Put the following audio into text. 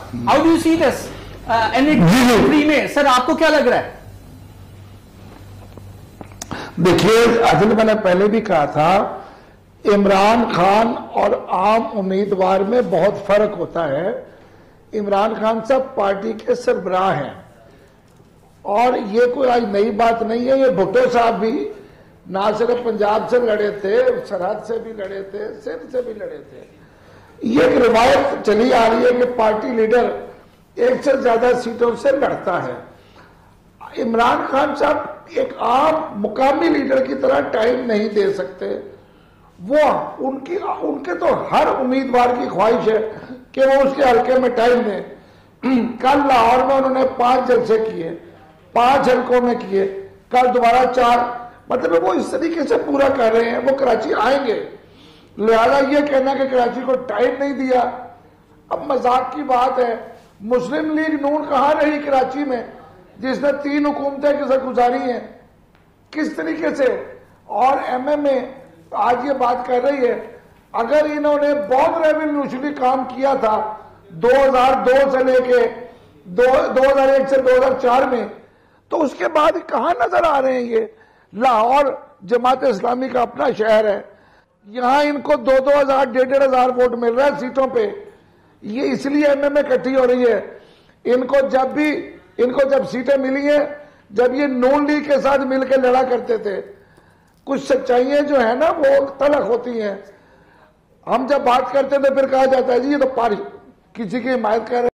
How do you see this NDA में? Sir आपको क्या लग रहा है? देखिए, असल मैंने पहले भी कहा था, इमरान खान और आम उम्मीदवार में बहुत फर्क होता है। इमरान खान साहब पार्टी के सरबराह हैं और ये कोई आज नई बात नहीं है। ये भुट्टो साहब भी ना सिर्फ पंजाब से लड़े थे, सरहद से भी लड़े थे, सिंध से भी लड़े थे। ये एक रिवायत चली आ रही है कि पार्टी लीडर एक से ज्यादा सीटों से लड़ता है। इमरान खान साहब एक आम मुकामी लीडर की तरह टाइम नहीं दे सकते। वो उनके तो हर उम्मीदवार की ख्वाहिश है कि वो उसके हल्के में टाइम दें। कल लाहौर में उन्होंने 5 जलसे किए, 5 हल्कों में किए, कल दोबारा 4, मतलब वो इस तरीके से पूरा कर रहे हैं। वो कराची आएंगे, लिहाजा ये कहना कि कराची को टाइम नहीं दिया, अब मजाक की बात है। मुस्लिम लीग नून कहाँ रही कराची में, जिसने 3 हुकूमतें किसे गुजारी हैं, किस तरीके से? और एमएमए आज ये बात कर रही है, अगर इन्होंने बहुत रेवोल्यूशनरी काम किया था 2002 से लेके 2001 से 2004 में, तो उसके बाद कहां नजर आ रहे हैं? ये लाहौर जमात इस्लामी का अपना शहर है, यहां इनको 2-2 हजार 1,500 हजार वोट मिल रहा है सीटों पे। ये इसलिए एमएमए इकट्ठी हो रही है। इनको जब सीटें मिली हैं, जब ये नून लीग के साथ मिलकर लड़ा करते थे, कुछ सच्चाइयां जो है ना वो तलख होती हैं। हम जब बात करते थे फिर कहा जाता है जी ये तो किसी की हिमायत कर रहे हैं।